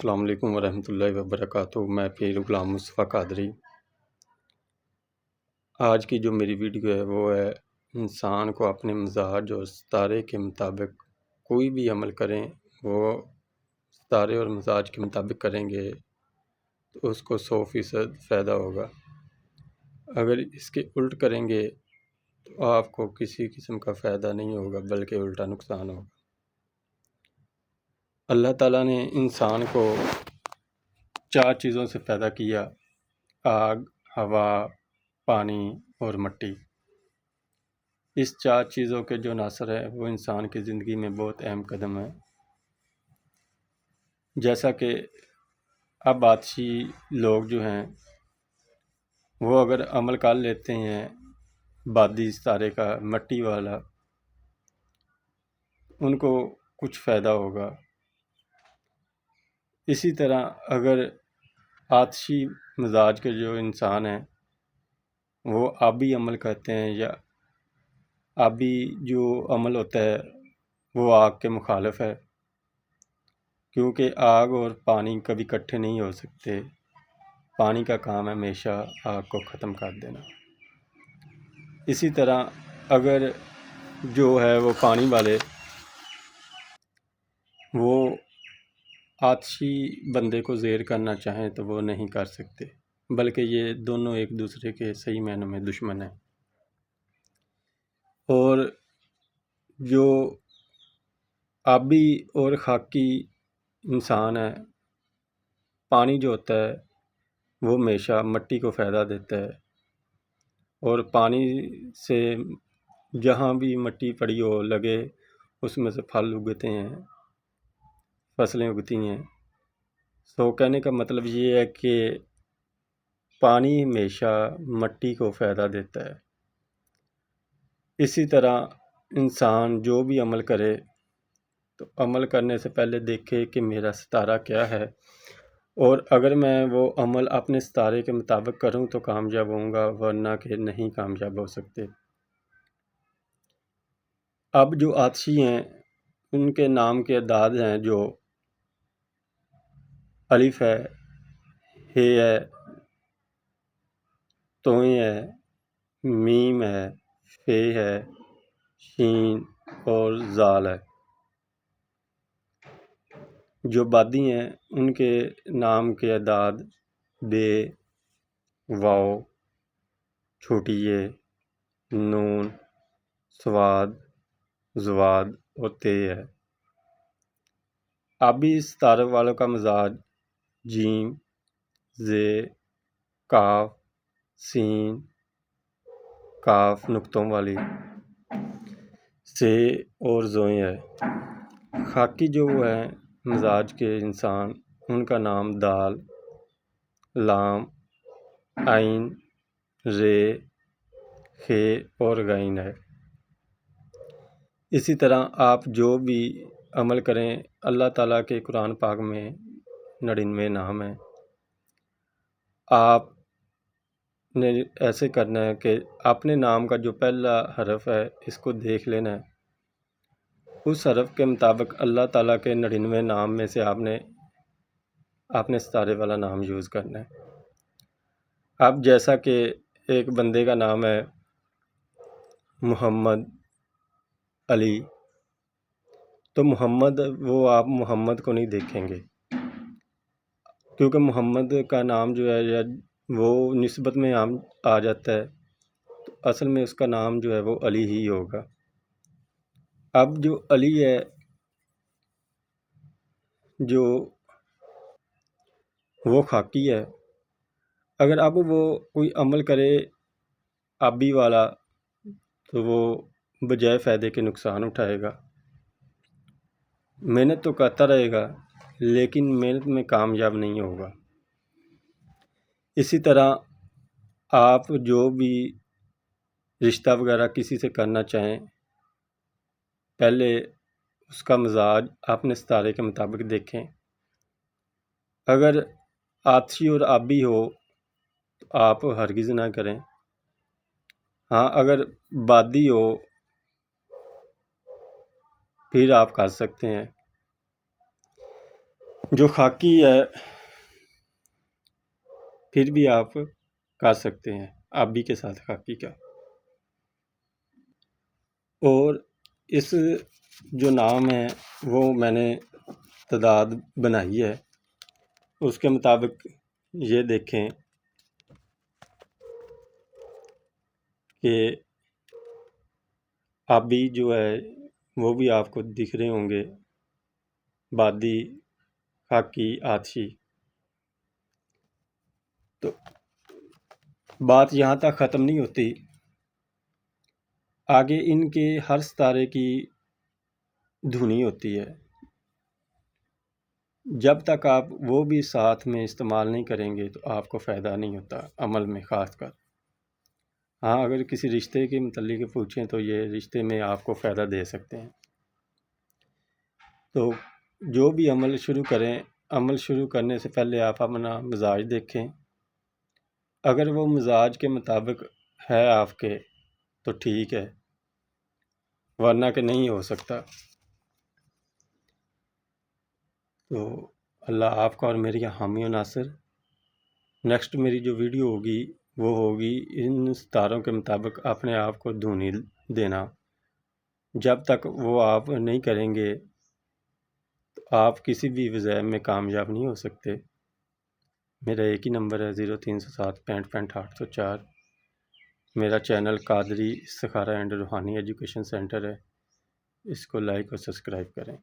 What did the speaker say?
السلام علیکم ورحمۃ اللہ وبرکاتہ۔ میں پیر غلام مصطفیٰ قادری۔ آج کی جو میری ویڈیو ہے وہ ہے انسان کو اپنے مزاج اور ستارے کے مطابق کوئی بھی عمل کریں، وہ ستارے اور مزاج کے مطابق کریں گے تو اس کو 100% فائدہ ہوگا۔ اگر اس کے الٹ کریں گے تو آپ کو کسی قسم کا فائدہ نہیں ہوگا بلکہ الٹا نقصان ہوگا۔ اللہ تعالیٰ نے انسان کو 4 چیزوں سے پیدا کیا: آگ، ہوا، پانی اور مٹی۔ اس 4 چیزوں کے جو عناصر ہے وہ انسان کی زندگی میں بہت اہم قدم ہے۔ جیسا کہ اب آتشی لوگ جو ہیں وہ اگر عمل کر لیتے ہیں بادی ستارے کا، مٹی والا، ان کو کچھ فائدہ ہوگا۔ اسی طرح اگر آتشی مزاج کے جو انسان ہیں وہ آبی عمل کرتے ہیں یا آبی جو عمل ہوتا ہے وہ آگ کے مخالف ہے، کیونکہ آگ اور پانی کبھی اکٹھے نہیں ہو سکتے۔ پانی کا کام ہے ہمیشہ آگ کو ختم کر دینا۔ اسی طرح اگر جو ہے وہ پانی والے وہ آتشی بندے کو زیر کرنا چاہیں تو وہ نہیں کر سکتے، بلکہ یہ دونوں ایک دوسرے کے صحیح معنوں میں دشمن ہیں۔ اور جو آبی اور خاکی انسان ہے، پانی جو ہوتا ہے وہ ہمیشہ مٹی کو فائدہ دیتا ہے، اور پانی سے جہاں بھی مٹی پڑی ہو لگے اس میں سے پھل اگتے ہیں، فصلیں اگتی ہیں۔ کہنے کا مطلب یہ ہے کہ پانی ہمیشہ مٹی کو فائدہ دیتا ہے۔ اسی طرح انسان جو بھی عمل کرے تو عمل کرنے سے پہلے دیکھے کہ میرا ستارہ کیا ہے، اور اگر میں وہ عمل اپنے ستارے کے مطابق کروں تو کامیاب ہوں گا، ورنہ کہ نہیں کامیاب ہو سکتے۔ اب جو آتشی ہیں ان کے نام کے اعداد ہیں جو الف ہے، ہے ہے، توئیں ہے، میم ہے، فے ہے، شین اور زال ہے۔ جو بادی ہیں ان کے نام کے اعداد بے، واو، چھوٹی یہ، نون، سواد، زواد اور تے ہے۔ آبی ستاروں والوں کا مزاج جیم، زے، کاف، سین، کاف نقطوں والی، سے اور زوئیں ہے۔ خاکی جو ہے مزاج کے انسان، ان کا نام دال، لام، عین، رے، خے اور غین ہے۔ اسی طرح آپ جو بھی عمل کریں، اللہ تعالیٰ کے قرآن پاک میں 99 نام ہیں۔ آپ نے ایسے کرنا ہے کہ اپنے نام کا جو پہلا حرف ہے اس کو دیکھ لینا ہے، اس حرف کے مطابق اللہ تعالیٰ کے 99 نام میں سے آپ نے اپنے ستارے والا نام یوز کرنا ہے۔ اب جیسا کہ ایک بندے کا نام ہے محمد علی، تو محمد وہ آپ محمد کو نہیں دیکھیں گے، کیونکہ محمد کا نام جو ہے یا وہ نسبت میں آ جاتا ہے، تو اصل میں اس کا نام جو ہے وہ علی ہی ہوگا۔ اب جو علی ہے، جو وہ خاکی ہے، اگر اب وہ کوئی عمل کرے آبی والا تو وہ بجائے فائدے کے نقصان اٹھائے گا۔ محنت تو کرتا رہے گا لیکن محنت میں کامیاب نہیں ہوگا۔ اسی طرح آپ جو بھی رشتہ وغیرہ کسی سے کرنا چاہیں، پہلے اس کا مزاج اپنے ستارے کے مطابق دیکھیں۔ اگر آتشی اور آبی ہو تو آپ ہرگز نہ کریں۔ ہاں، اگر بادی ہو پھر آپ کر سکتے ہیں۔ جو خاکی ہے پھر بھی آپ کر سکتے ہیں آبی کے ساتھ خاکی کا. اور اس جو نام ہے وہ میں نے تعداد بنائی ہے، اس کے مطابق یہ دیکھیں کہ آبی جو ہے وہ بھی آپ کو دکھ رہے ہوں گے، بادی، خاکی، آتشی. تو بات یہاں تک ختم نہیں ہوتی، آگے ان کے ہر ستارے کی دھنی ہوتی ہے. جب تک آپ وہ بھی ساتھ میں استعمال نہیں کریں گے تو آپ کو فائدہ نہیں ہوتا عمل میں خاص کر. ہاں اگر کسی رشتے کے متعلق پوچھیں تو یہ رشتے میں آپ کو فائدہ دے سکتے ہیں. تو جو بھی عمل شروع کریں، عمل شروع کرنے سے پہلے آپ اپنا مزاج دیکھیں. اگر وہ مزاج کے مطابق ہے آپ کے تو ٹھیک ہے، ورنہ کہ نہیں ہو سکتا. تو اللہ آپ کا اور میری حامی و ناصر. نیکسٹ میری جو ویڈیو ہوگی وہ ہوگی ان ستاروں کے مطابق اپنے آپ کو دھونی دینا. جب تک وہ آپ نہیں کریں گے تو آپ کسی بھی وظائف میں کامیاب نہیں ہو سکتے. میرا ایک ہی نمبر ہے 0307 65 65 804. میرا چینل قادری استخارہ اینڈ روحانی ایجوکیشن سینٹر ہے، اس کو لائک اور سبسکرائب کریں.